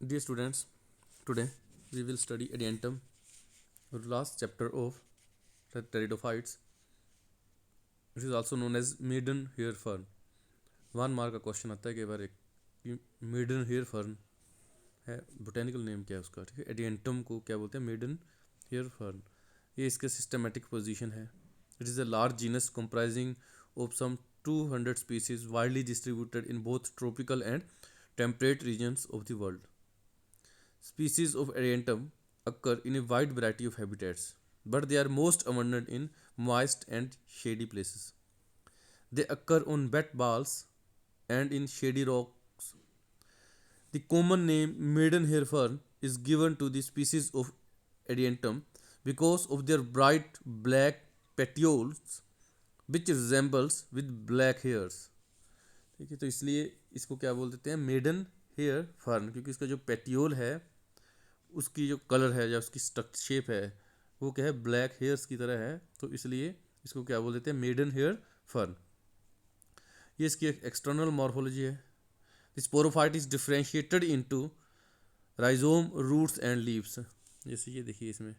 Dear students, today we will study Adiantum, last chapter of the Pteridophytes. It is also known as maiden hair fern. 1 mark का question आता है कई बार एक कि maiden hair fern है, botanical name क्या है उसका, ठीक है। एडियंटम को क्या बोलते हैं, मेडन हेयर फर्न। ये इसका सिस्टमेटिक पोजीशन है। It is a large genus comprising of some 200 species widely distributed in both tropical and temperate regions of the world. Species of Adiantum occur in a wide variety of habitats, but they are most abundant in moist and shady places. They occur on wet balls and in shady rocks. The common name maiden hair fern is given to the species of Adiantum because of their bright black petioles which resembles with black hairs. ठीक है, तो इसलिए इसको क्या बोल देते हैं, maiden hair fern, क्योंकि इसका जो पेटियोल है उसकी जो कलर है या उसकी शेप है वो क्या है, ब्लैक हेयर्स की तरह है, तो इसलिए इसको क्या बोल देते हैं, मेडन हेयर फर्न. ये इसकी एक एक्सटर्नल मॉर्फोलॉजी है. This sporophyte is differentiated into rhizome, roots and leaves. जैसे ये देखिए, इसमें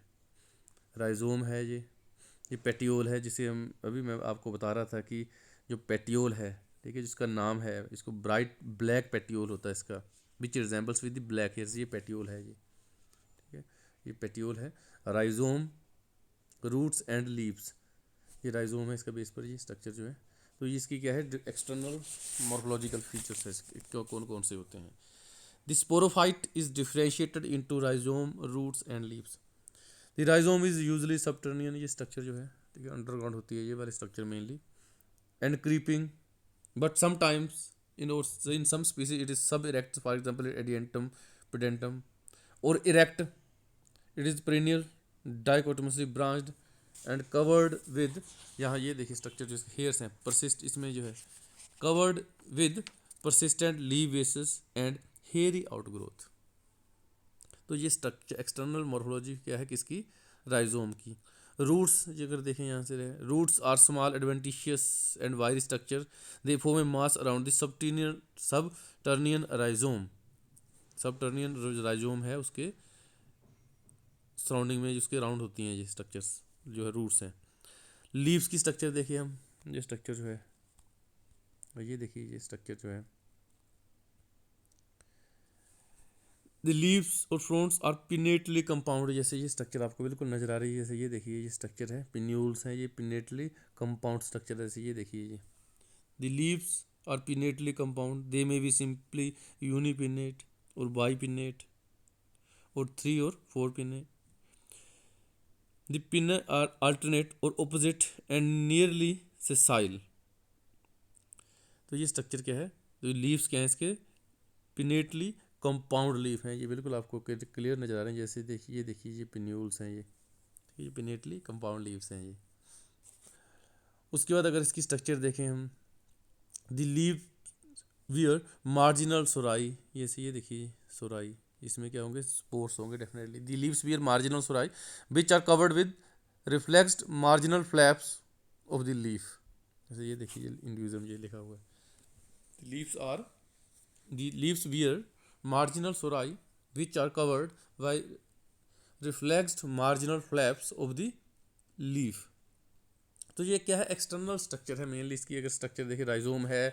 राइजोम है, ये पेटियोल है, जिसे हम अभी मैं आपको बता रहा था कि जो पेटियोल है, ठीक है, जिसका नाम है, इसको ब्राइट ब्लैक पेटियोल होता है इसका, which resembles with the black hairs. ये पेटियोल है, ये ठीक है, ये पेटियोल है. राइजोम, रूट्स एंड लीव्स, ये राइजोम है, इसका बेस पर ये स्ट्रक्चर जो है. तो ये इसकी क्या है, एक्सटर्नल मॉर्फोलॉजिकल फीचर्स है इसके, कौन कौन से होते हैं. The sporophyte is differentiated into rhizome, roots and leaves. The rhizome is usually subterranean, ये स्ट्रक्चर जो है, ठीक है, अंडरग्राउंड होती है ये वाली structure mainly, and creeping, but sometimes in some species it is sub erect, for example Adiantum pedantum, or erect. It is perennial, dichotomously branched and covered with, यहाँ ये देखिए स्ट्रक्चर जो हेयर्स हैं, persist इसमें जो है, covered with persistent leaf bases and hairy outgrowth. तो ये स्ट्रक्चर एक्सटर्नल मॉर्फोलॉजी क्या है किसकी, राइजोम की. रूट्स, ये अगर देखें यहाँ से रहे, roots are small adventitious and wire structure, they form a mass around the subterranean rhizome. Subterranean rhizome है उसके सराउंडिंग में, जिसके राउंड होती हैं ये स्ट्रक्चर्स जो है, रूट्स हैं. लीव्स की स्ट्रक्चर देखिए हम, ये स्ट्रक्चर जो है, ये देखिए ये स्ट्रक्चर जो है, द लीव्स और फ्रोंट्स आर पिनेटली कंपाउंड. जैसे ये स्ट्रक्चर आपको बिल्कुल नजर आ रही है, जैसे ये देखिए ये स्ट्रक्चर है, पिन्यूल्स हैं, ये पिनेटली कंपाउंड स्ट्रक्चर है, जैसे ये देखिए ये. The leaves are pinnately compound, they may be simply unipinnate or bipinnate or 3 or 4 pinnate. The pinnae are alternate or opposite and nearly sessile. तो ये स्ट्रक्चर क्या है, तो लीव्स क्या है इसके, पिनेटली कंपाउंड लीफ हैं, ये बिल्कुल आपको क्लियर नजर आ रहे हैं. जैसे देखिए ये पिन्यूल्स हैं, ये पिनेटली कंपाउंड लीव्स हैं ये. उसके बाद अगर इसकी स्ट्रक्चर देखें हम, the leave bear marginal sori, ये देखिए सोराई, इसमें क्या होंगे, स्पोर्स होंगे definitely. The leaves bear marginal sori which are covered with reflexed marginal flaps of the leaf. जैसे ये देखिए इंडिविजुअल ये लिखा हुआ है, the leaves bear marginal sori which are covered by reflexed marginal flaps of the leaf. तो ये क्या है, एक्सटर्नल स्ट्रक्चर है मेनली इसकी. अगर स्ट्रक्चर देखिए, राइजोम है,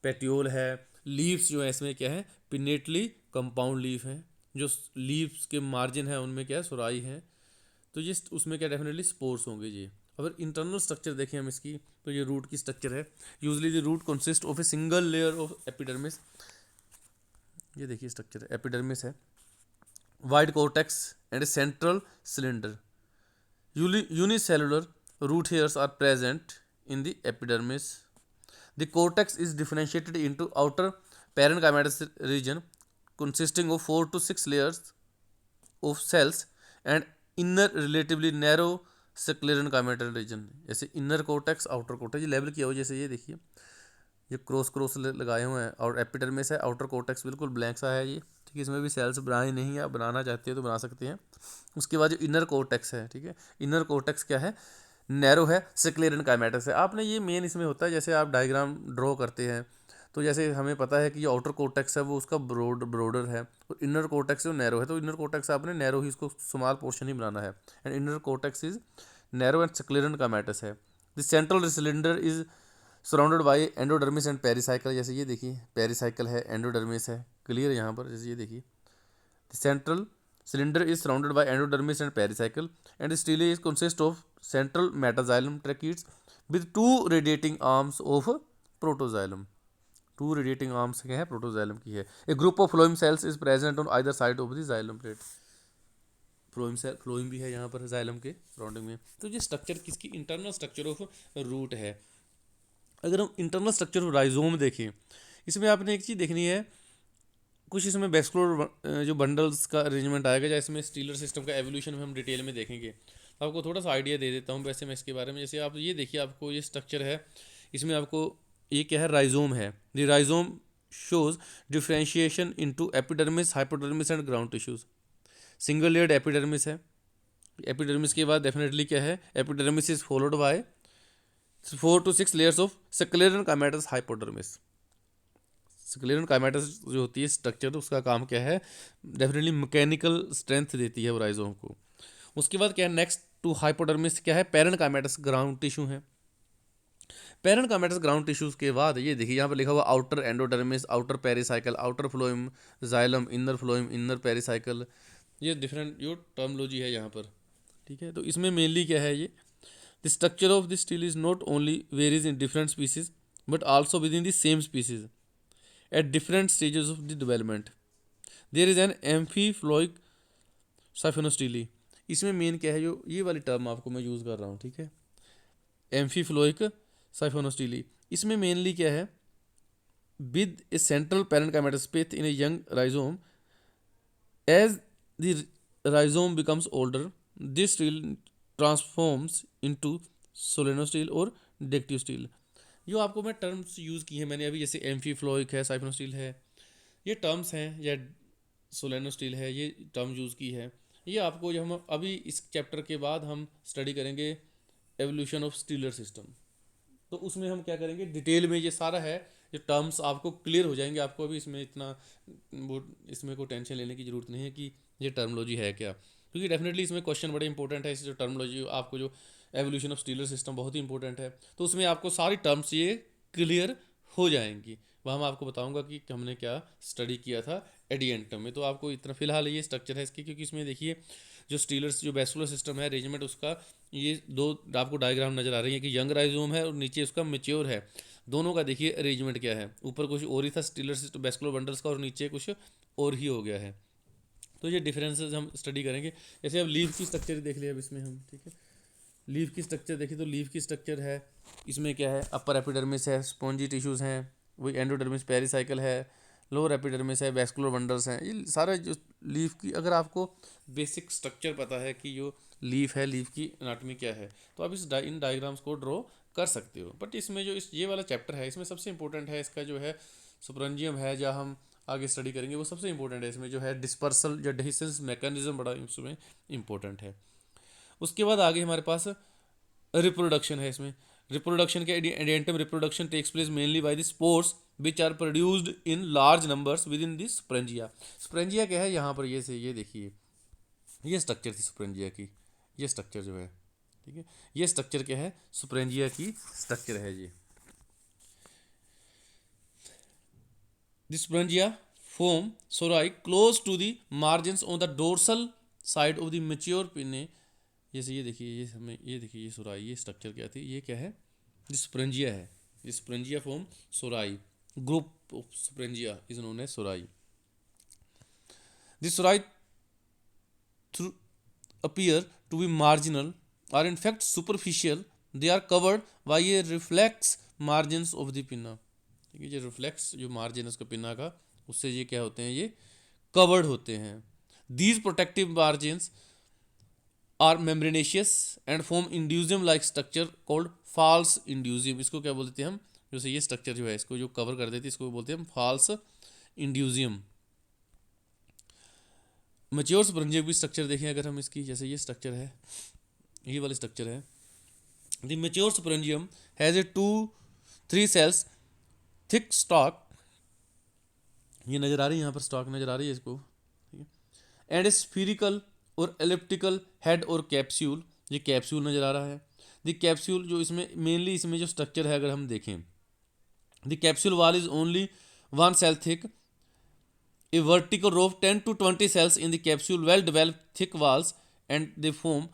पेटियोल है, लीव्स जो है इसमें क्या है, पिनेटली कंपाउंड लीफ है, जो लीव्स के मार्जिन है उनमें क्या है, सोराई है, तो ये उसमें क्या डेफिनेटली स्पोर्स होंगे ये. अगर इंटरनल स्ट्रक्चर देखें हम इसकी, तो ये रूट की स्ट्रक्चर है. Usually the root consist of a single layer of epidermis. ये देखिए स्ट्रक्चर एपिडर्मिस है, wide cortex and a central cylinder. Unicellular root hairs are present in the epidermis. The cortex is differentiated into outer parenchymatous region consisting of 4 to 6 layers of cells and inner relatively narrow sclerenchymetal region. जैसे inner cortex, outer cortex, ये level किया हो, जैसे ये देखिए ये cross लगाए हुए हैं, और एपिडर्मिस है, आउटर कोर्टेक्स बिल्कुल ब्लैंक सा है ये, ठीक है, इसमें भी सेल्स बनाए नहीं है, आप बनाना चाहते हो तो बना सकते हैं. उसके बाद जो इनर कोर्टेक्स है, ठीक है, इनर कोर्टेक्स क्या है, नैरो है, स्क्लेरेनकाइमेटस है. आपने ये मेन इसमें होता है, जैसे आप डायग्राम ड्रॉ करते हैं तो जैसे हमें पता है कि जो आउटर कोर्टेक्स है वो उसका ब्रोडर है और इनर कोर्टेक्स जो नैरो है, तो इनर कोर्टेक्स आपने नैरो ही इसको स्मॉल पोर्शन ही बनाना है, and inner cortex is narrow and sclerenchymatous है। The central cylinder is surrounded by endodermis and pericycle, जैसे ये देखिए पेरिसाइकल है, एंडोडर्मिस है, क्लियर है यहाँ पर, जैसे ये देखिए the central cylinder is surrounded by endodermis and pericycle, and the stele is consist of central metaxylem tracheids with two radiating arms of protoxylem. Two radiating arms क्या है, प्रोटोजाइलम की है। A group of phloem cells is present on either side of the xylem plate. Phloem भी है यहाँ पर xylem के surrounding में। तो ये स्ट्रक्चर किसकी, इंटरनल स्ट्रक्चर ऑफ रूट है। अगर हम इंटरनल स्ट्रक्चर ऑफ राइजोम देखें, इसमें आपने एक चीज़ देखनी है, कुछ इसमें वेस्कुलर जो बंडल्स का अरेंजमेंट आएगा, जैसे इसमें स्टीलर सिस्टम का एवोल्यूशन में हम डिटेल में देखेंगे। तो आपको थोड़ा सा आइडिया दे देता हूँ वैसे मैं इसके बारे में। जैसे आप ये देखिए, आपको ये स्ट्रक्चर है, इसमें आपको ये क्या है, राइजोम है। The rhizome shows differentiation into epidermis, hypodermis and ground tissues. Single layered epidermis है। एपिडर्मिस के बाद डेफिनेटली क्या है, epidermis is followed by 4 to 6 layers of sclerenchymatous hypodermis. Sclerenchymatous जो होती है स्ट्रक्चर, तो उसका काम क्या है, डेफिनेटली मैकेनिकल स्ट्रेंथ देती है वो राइजोम को। उसके बाद क्या है, नेक्स्ट टू हाइपोडर्मिस क्या है, पेरेंट काइमेटस ग्राउंड टिश्यू है। पेरेंट काइमेटस ग्राउंड टिश्यूज के बाद ये देखिए यहाँ पर लिखा हुआ outer endodermis, outer pericycle, outer phloem xylem, inner phloem, inner pericycle. ये डिफरेंट जो टर्मोलॉजी है यहाँ पर, ठीक है। तो इसमें मेनली क्या है, ये the structure of the steel is not only varies in different species but also with in the same species at different stages of the development. There is an amphiploic siphonostele. इसमें main क्या है, जो ये वाली term आपको मैं use कर रहा हूँ, ठीक है, एम्फीफ्लोइक साइफोनोस्टीली। इसमें मेनली क्या है, with a central parenchymatous space in a young rhizome, as the rhizome becomes older this stele transforms into solenostele और डेक्टियोस्टील। जो आपको मैं टर्म्स यूज़ की हैं मैंने अभी, जैसे एम्फीफ्लोइक है, साइफोनोस्टील है, ये टर्म्स हैं, या सोलेनोस्टील है, ये टर्म यूज़ की है। ये आपको जो हम अभी इस चैप्टर के बाद हम स्टडी करेंगे एवोल्यूशन ऑफ स्टीलर सिस्टम, तो उसमें हम क्या करेंगे, डिटेल में ये सारा है, ये टर्म्स आपको क्लियर हो जाएंगे। आपको अभी इसमें इतना वो इसमें कोई टेंशन लेने की ज़रूरत नहीं है कि ये टर्मोलॉजी है क्या, क्योंकि डेफिनेटली इसमें क्वेश्चन बड़े इंपॉर्टेंट है। इस जो टर्मोलॉजी आपको जो एवोल्यूशन ऑफ स्टीलर सिस्टम बहुत ही इंपॉर्टेंट है, तो उसमें आपको सारी टर्म्स ये क्लियर हो जाएंगी। वहाँ मैं आपको बताऊंगा कि हमने क्या स्टडी किया था एडिएंटम में। तो आपको इतना फिलहाल ये स्ट्रक्चर है इसकी, क्योंकि इसमें देखिए जो स्टीलर्स जो वेस्कुलर सिस्टम है अरेंजमेंट उसका, ये दो आपको डायग्राम नज़र आ रही है कि यंग राइजोम है और नीचे उसका मेच्योर है। दोनों का देखिए अरेंजमेंट क्या है, ऊपर कुछ और ही था स्टीलर सिस्टम वेस्कुलर बंडल्स का, और नीचे कुछ और ही हो गया है। तो ये डिफरेंसेस हम स्टडी करेंगे। जैसे अब लीफ की स्ट्रक्चर देख लिया अब इसमें हम, ठीक है, लीफ की स्ट्रक्चर देखिए, तो लीफ की स्ट्रक्चर है, इसमें क्या है, अपर एपिडर्मिस है, स्पॉन्जी टिश्यूज़ हैं, वही एंडोडर्मिस पेरिसाइकल है, लोअर एपिडर्मिस है, वेस्कुलर बंडल्स हैं। ये सारे जो लीफ की, अगर आपको बेसिक स्ट्रक्चर पता है कि जो लीफ है, लीफ की एनाटॉमी क्या है, तो आप इन डायग्राम्स को ड्रॉ कर सकते हो। बट इसमें जो ये वाला चैप्टर है, इसमें सबसे इंपॉर्टेंट है इसका जो है सुपरंजियम है, जहाँ हम आगे स्टडी करेंगे, वो सबसे इंपॉर्टेंट है। इसमें जो है डिस्पर्सल या डेहिसेंस मैकेनिज्म बड़ा इसमें इंपॉर्टेंट है। उसके बाद आगे हमारे पास रिप्रोडक्शन है। इसमें रिप्रोडक्शन के Adiantum reproduction takes place mainly by the spores which are produced in large numbers within this sporangia. Sporangia क्या है, यहाँ पर ये से ये देखिए, ये स्ट्रक्चर थी स्प्रेंजिया की, ये स्ट्रक्चर जो है, ठीक है, ये स्ट्रक्चर क्या है, स्प्रेंजिया की स्ट्रक्चर है ये। The sporangia form sori close to the margins on the dorsal side of the mature pinnae। जैसे ये देखिए, ये हमें ये देखिए, ये सोराई, ये स्ट्रक्चर क्या थी, ये क्या है, ये स्प्रेंजिया है। ये sporangia form sori, group of sporangia is known as sori. This sori through appear to be marginal or in fact superficial, they are covered by a reflex margins of the pinna। ठीक है, ये reflex जो margin है उसका pinna का, उससे ये क्या होते हैं, ये कवर्ड होते हैं। These protective margins are membranaceous and form indusium like structure called false indusium. इसको क्या बोलते हैं हम, जैसे ये स्ट्रक्चर जो है इसको जो कवर कर देती है, इसको बोलते हैं हम फॉल्स इंड्यूजियम। मैच्योर स्पॉन्जिया की स्ट्रक्चर देखें अगर हम इसकी, जैसे ये स्ट्रक्चर है, ये वाली स्ट्रक्चर है। The mature sporangium has a 2-3 cells thick stalk ये नज़र आ रही है यहाँ पर स्टॉक नज़र आ रही है इसको, ठीक है। एंड ए स्फीरिकल और एलिप्टिकल हेड और कैप्सूल, ये कैप्सूल नज़र आ रहा है। द कैप्सूल जो इसमें मेनली इसमें जो स्ट्रक्चर है अगर हम देखें, the capsule wall is only 1 cell thick. A vertical row of 10 to 20 cells in the capsule, well developed thick walls and they form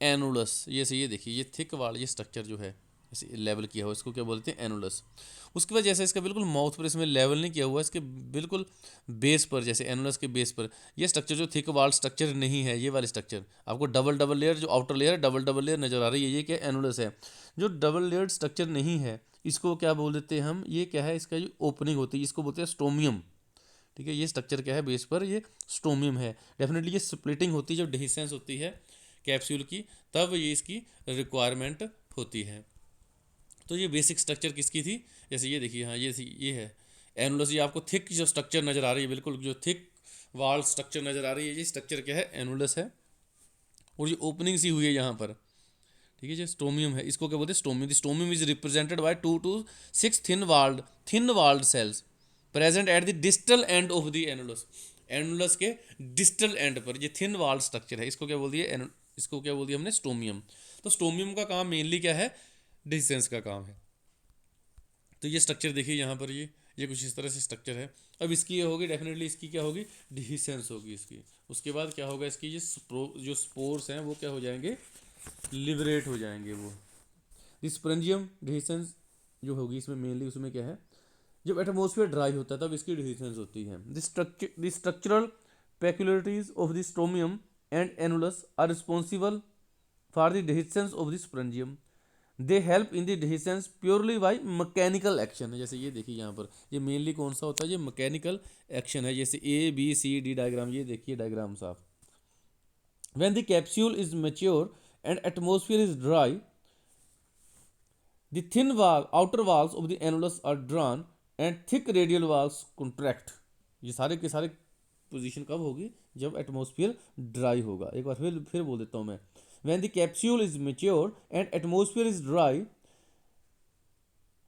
annulus. ये देखिए ये थिक वाल, ये स्ट्रक्चर जो है ऐसे लेवल किया हुआ, इसको क्या बोलते हैं, एनुलस। उसके बाद जैसे इसका बिल्कुल माउथ पर इसमें लेवल नहीं किया हुआ, इसके बिल्कुल बेस पर, जैसे एनुलस के बेस पर ये स्ट्रक्चर जो थिक वाल स्ट्रक्चर नहीं है, ये वाली स्ट्रक्चर आपको डबल डबल लेयर, जो outer layer double double layer नजर आ रही है, ये क्या एनुलस है। जो डबल लेयर्ड स्ट्रक्चर नहीं है इसको क्या बोल देते हैं हम, ये क्या है, इसका जो ओपनिंग होती है इसको बोलते हैं स्टोमियम, ठीक है। ये स्ट्रक्चर क्या है बेस पर, ये स्टोमियम है। डेफिनेटली ये स्प्लिटिंग होती है जब डिहिसेंस होती है कैप्सूल की, तब ये इसकी रिक्वायरमेंट होती है। तो ये बेसिक स्ट्रक्चर किसकी थी, जैसे ये देखिए, हाँ ये है एनुलस। ये आपको थिक जो स्ट्रक्चर नज़र आ रही है, बिल्कुल जो थिक वाल स्ट्रक्चर नज़र आ रही है, ये स्ट्रक्चर क्या है, एनुलस है। और ये ओपनिंग सी हुई है यहाँ पर, ठीक है। जो स्टोमियम है इसको क्या बोलते हैं, stomium. The stomium is represented by 2 to 6 thin walled cells present at the distal end of the annulus. Annulus के डिस्टल एंड पर ये थिन वाल्ड स्ट्रक्चर है, इसको क्या बोल दिया, इसको क्या बोल दिया हमने, स्टोमियम। तो स्टोमियम का काम मेनली क्या है, डिसेंस का काम है। तो ये स्ट्रक्चर देखिए यहाँ पर, ये कुछ इस तरह से स्ट्रक्चर है। अब इसकी ये होगी डेफिनेटली, इसकी क्या होगी, डिहिसेंस होगी इसकी। उसके बाद क्या होगा, इसकी ये जो स्पोर्स हैं वो क्या हो जाएंगे, लिबरेट हो जाएंगे वो। स्पोरेंजियम डिहिसेंस जो होगी इसमें मेनली, उसमें क्या है, जब एटमॉस्फेयर ड्राई होता है तब इसकी डिहिसेंस होती है। The structural peculiarities of the stomium and annulus are responsible for the dehiscence of the sporangium. They help in the dehiscence purely by mechanical action. जैसे ये देखिए यहाँ पर, ये मेनली कौन सा होता है, ये मैकेनिकल एक्शन है। जैसे ABCD डायग्राम, ये देखिए डायग्राम साफ। When the capsule is mature and atmosphere is dry, the outer walls of the annulus are drawn and thick radial walls contract. ये सारे के सारे पोजीशन कब होगी, जब एटमॉस्फेयर ड्राई होगा। एक बार फिर बोल देता हूँ मैं। When the capsule is mature and atmosphere is dry,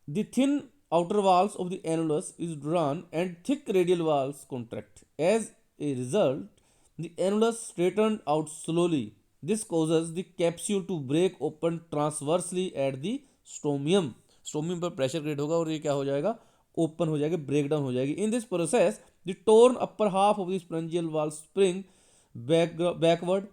the thin outer walls of the annulus is drawn and thick radial walls contract. As a result, the annulus straightened out slowly. This causes the capsule to break open transversely at the stomium. Stomium पर pressure create होगा और ये क्या हो जाएगा, open हो जाएगा, break down हो जाएगी। In this process the torn upper half of the sporangial wall spring backward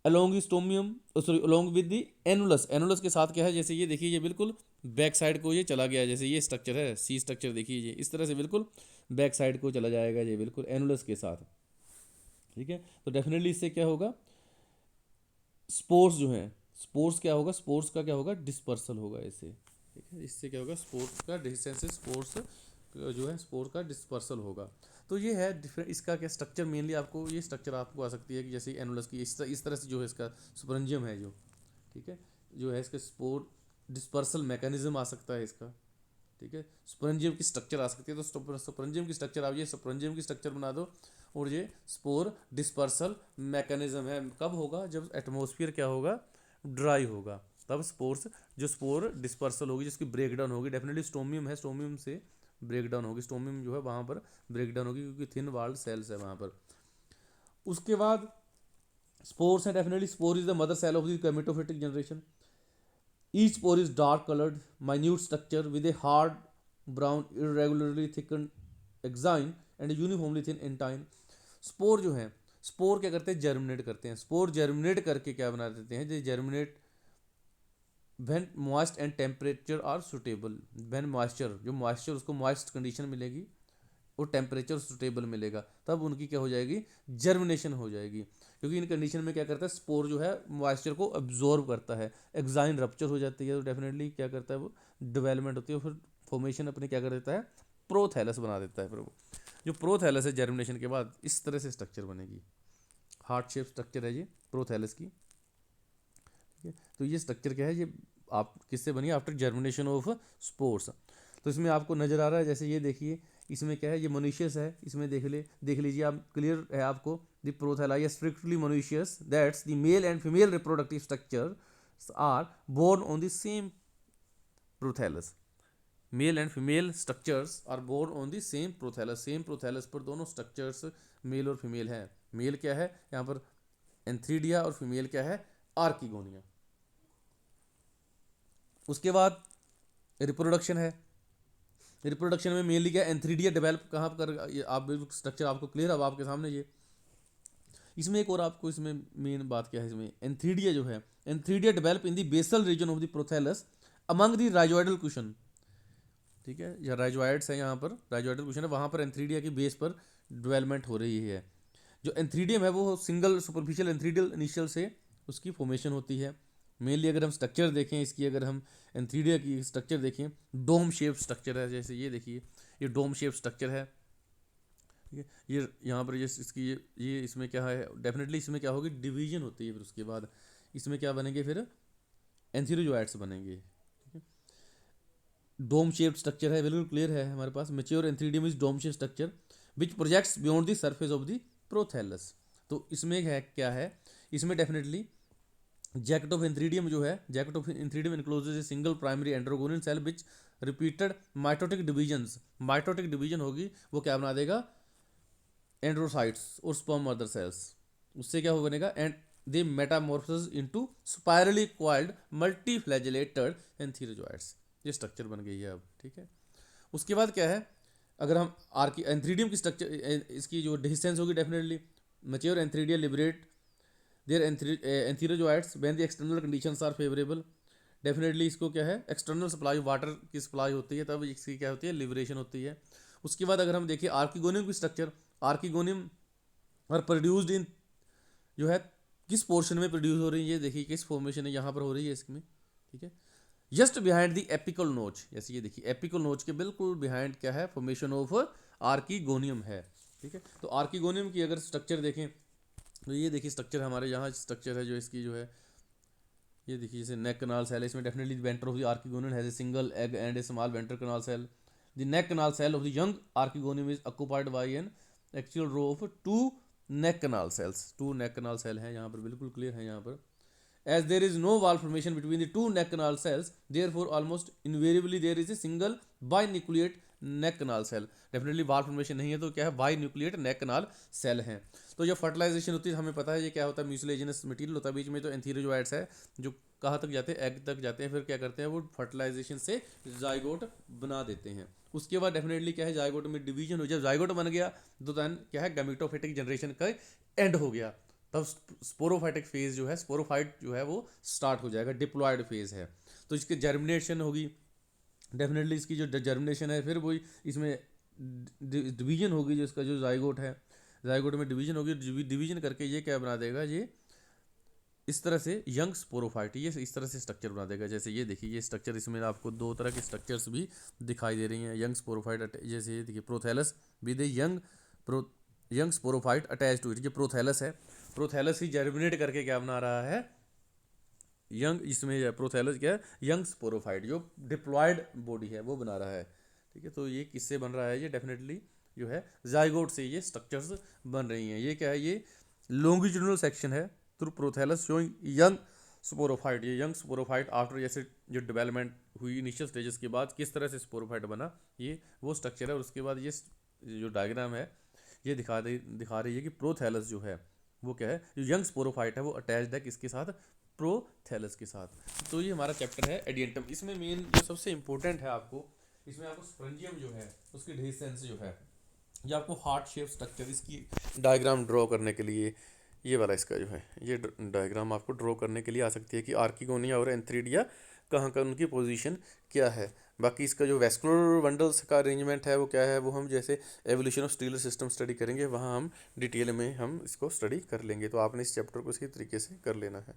along stomium, sorry along with the annulus. Annulus के साथ क्या है, जैसे ये देखिए, ये बिल्कुल बैक साइड को ये चला गया। जैसे ये स्ट्रक्चर है, सी स्ट्रक्चर देखिए, ये इस तरह से बिल्कुल बैक साइड को चला जाएगा, ये बिल्कुल एनुलस के साथ, ठीक है। तो डेफिनेटली इससे क्या होगा, स्पोर्स जो है, स्पोर्स क्या होगा, स्पोर्स का क्या होगा, डिस्पर्सल होगा इससे, ठीक है। इससे क्या होगा, स्पोर्स का डिस्टेंस से स्पोर्स जो है, स्पोर्स का डिस्पर्सल होगा। तो ये है डिफरेंट, इसका क्या स्ट्रक्चर मेनली आपको, ये स्ट्रक्चर आपको आ सकती है कि जैसे एनुलस की इस तरह से जो है इसका स्पोरेंजियम है जो, ठीक है, जो है इसका स्पोर डिस्पर्सल मैकेनिज्म आ सकता है इसका, ठीक है। स्पोरेंजियम की स्ट्रक्चर आ सकती है, तो स्पोरेंजियम की स्ट्रक्चर आप ये स्पोरेंजियम की स्ट्रक्चर बना दो, और ये स्पोर डिस्पर्सल मैकेनिज्म है। कब होगा, जब एटमॉस्फेयर क्या होगा, ड्राई होगा, तब स्पोर्स जो स्पोर डिस्पर्सल होगी, जिसकी ब्रेकडाउन होगी। डेफिनेटली स्टोमियम है, स्टोमियम से ब्रेकडाउन होगी, स्टोमियम जो है वहाँ पर ब्रेकडाउन होगी, क्योंकि थिन वाल्ड सेल्स है वहाँ पर। उसके बाद स्पोर्स है, definitely spore is the mother cell of the gametophytic generation. Each spore is dark coloured minute structure with a hard brown irregularly thicken exine and uniformly thin intine. Spore जो है, spore क्या करते हैं, germinate करते हैं। Spore germinate करके क्या बना देते हैं, जो germinate when moist and temperature are suitable. When moisture, जो मॉइस्चर उसको मॉइस्ट कंडीशन मिलेगी और टेम्परेचर सुटेबल मिलेगा, तब उनकी क्या हो जाएगी, जर्मिनेशन हो जाएगी। क्योंकि इन कंडीशन में क्या करता है, स्पोर जो है मॉइस्चर को अब्जॉर्ब करता है, एक्साइन रप्चर हो जाती है, तो डेफिनेटली क्या करता है, वो डेवलपमेंट होती है, फिर फॉर्मेशन अपने क्या कर देता है, प्रोथैलस बना देता है। फिर वो जो प्रोथैलस है, जर्मिनेशन के बाद इस तरह से स्ट्रक्चर बनेगी, हार्ट शेप स्ट्रक्चर है ये प्रोथैलस की, ठीक है। तो ये स्ट्रक्चर क्या है, ये आप किससे बनी, आफ्टर जर्मिनेशन ऑफ स्पोर्स। तो इसमें आपको नजर आ रहा है, जैसे ये देखिए, इसमें क्या है, ये मोनिशियस है, इसमें देख लीजिए आप, क्लियर है आपको। द प्रोथैला या strictly monoecious, that's the male and female reproductive structure are borne on the same prothallus. Male and female structures are borne on the same prothallus, same prothallus पर दोनों स्ट्रक्चर्स मेल और female हैं। Male क्या है यहाँ पर antheridia और female क्या है आर्किगोनिया। उसके बाद रिप्रोडक्शन है। रिप्रोडक्शन में मेनली क्या एंथ्रीडिया डेवलप कहाँ कर, आप स्ट्रक्चर आपको क्लियर अब आपके सामने ये। इसमें एक और आपको इसमें मेन बात क्या है, इसमें एंथ्रीडिया जो है, antheridia develop in the basal region of the prothallus among the rhizoidal cushion. ठीक है, या राइजोइड्स है यहाँ पर, राइजोइडल कुशन है, वहाँ पर एंथ्रीडिया की बेस पर डेवलपमेंट हो रही है। जो एंथ्रीडियम है वो सिंगल सुपरफिशियल एंथ्रीडियल इनिशियल से उसकी फॉर्मेशन होती है। मेनली अगर हम स्ट्रक्चर देखें इसकी, अगर हम एंथ्रीडिया की स्ट्रक्चर देखें, डोम शेप स्ट्रक्चर है, जैसे ये देखिए ये डोम शेप स्ट्रक्चर है। ठीक है, ये यहाँ पर ये इसकी ये इसमें क्या है, डेफिनेटली इसमें क्या होगी डिवीजन होती है, फिर उसके बाद इसमें क्या बनेंगे, फिर एंथीरोजोइट्स बनेंगे। ठीक है, डोम शेप्ड स्ट्रक्चर है, बिल्कुल क्लियर है हमारे पास। Mature antheridium is dome shape structure which projects beyond the surface of the prothallus. तो इसमें है क्या है, इसमें डेफिनेटली जैकेट ऑफ एंथ्रीडियम जो है, jacket of antheridium encloses a single primary androgonial cell which repeated mitotic divisions, mitotic division होगी वो क्या बना देगा एंड्रोसाइट्स और स्पर्म मदर सेल्स। उससे क्या हो बनेगा and they metamorphosis into spirally coiled multiflagellated antherozoids. ये स्ट्रक्चर बन गई है अब। ठीक है, उसके बाद क्या है, अगर हम आर्की एंथ्रीडियम की स्ट्रक्चर इसकी जो डिस्टेंस होगी definitely mature antheridia liberate their antherozoids when the external conditions are favourable. Definitely इसको क्या है एक्सटर्नल सप्लाई वाटर की सप्लाई होती है तब इसकी क्या होती है लिबरेशन होती है। उसके बाद अगर हम देखिए आर्किगोनियम की स्ट्रक्चर, आर्किगोनियम और प्रोड्यूस्ड इन जो है किस पोर्शन में प्रोड्यूस हो रही है, ये देखिए किस फॉर्मेशन है यहाँ पर हो रही है इसमें। ठीक है, जस्ट बिहाइंड द एपिकल नोच, जैसे ये देखिए एपिकल नोच के बिल्कुल बिहाइंड क्या है फॉर्मेशन ऑफ आर्किगोनियम है। ठीक है, तो आर्किगोनियम की अगर स्ट्रक्चर देखें तो ये देखिए स्ट्रक्चर हमारे यहाँ स्ट्रक्चर है जो इसकी जो है, ये देखिए जैसे नेक कनाल सेल है, इसमें definitely venter of the archegonium has a single egg and a small venter canal cell. The neck canal cell of the young archegonium is occupied by an actual row of two neck canal cells. Two neck canal cell हैं यहाँ पर, बिल्कुल clear है यहाँ पर। As there is no wall formation between the two neck canal cells, therefore almost invariably there is a single binucleate neck canal cell. Definitely wall formation नहीं है तो क्या है binucleate neck canal cell हैं। तो जब फर्टिलाइजेशन होती है हमें पता है ये क्या होता है म्यूसिलेजिनस मटेरियल होता है, बीच में तो एंथीरोजोइट्स है जो कहाँ तक जाते हैं एग तक जाते हैं, फिर क्या करते हैं वो फर्टिलाइजेशन से जाइगोट बना देते हैं। उसके बाद डेफिनेटली क्या है जाइगोट में डिवीजन हो, जब जाइगोट बन गया तो दैन क्या है गैमेटोफिटिक जनरेशन का एंड हो गया, तब स्पोरोफाइटिक फेज जो है स्पोरोफाइट जो है वो स्टार्ट हो जाएगा, डिप्लॉयड फेज है। तो इसकी जर्मिनेशन होगी, डेफिनेटली इसकी जो जर्मिनेशन है फिर वही इसमें डिवीजन होगी, जो इसका जो जाइगोट है जाइगोट में डिवीजन होगी, डिवीजन करके ये क्या बना देगा ये इस तरह से यंग स्पोरोफाइट, ये इस तरह से स्ट्रक्चर बना देगा। जैसे ये देखिए ये स्ट्रक्चर, इसमें आपको दो तरह के स्ट्रक्चर्स भी दिखाई दे रही हैं यंग स्पोरोफाइट, जैसे ये देखिए prothallus with a young sporophyte attach to it. ये प्रोथैलस है, प्रोथैलस ही जर्मिनेट करके क्या बना रहा है यंग, इसमें प्रोथैलस क्या है यंग स्पोरोफाइट जो डिप्लॉयड बॉडी है वो बना रहा है। ठीक है, तो ये किससे बन रहा है, ये डेफिनेटली जो है जाइगोट से ये स्ट्रक्चर्स बन रही हैं। ये क्या है ये लॉन्गिट्यूडिनल सेक्शन है through prothallus showing young sporophyte. ये यंग स्पोरोफाइट आफ्टर जैसे जो डेवलपमेंट हुई इनिशियल स्टेजेस के बाद किस तरह से स्पोरोफाइट बना, ये वो स्ट्रक्चर है। और उसके बाद ये जो डायग्राम है ये दिखा रही है कि प्रोथैलस जो है वो क्या है जो यंग स्पोरोफाइट है वो अटैच्ड है किसके साथ प्रोथैलस के साथ। तो ये हमारा चैप्टर है एडियंटम। इसमें मेन जो सबसे इंपॉर्टेंट है आपको, इसमें आपको स्पोरेंजियम जो है उसकी डिस्टेंस जो है, ये आपको हार्ट शेप स्ट्रक्चर इसकी डायग्राम ड्रॉ करने के लिए ये वाला इसका जो है ये डायग्राम आपको ड्रॉ करने के लिए आ सकती है कि आर्किगोनिया और एंथ्रीडिया कहाँ का उनकी पोजीशन क्या है। बाकी इसका जो वेस्कुलर बंडल्स का अरेंजमेंट है वो क्या है वो हम जैसे evolution of stealer system study करेंगे वहाँ हम डिटेल में हम इसको स्टडी कर लेंगे। तो आपने इस चैप्टर को इसी तरीके से कर लेना है।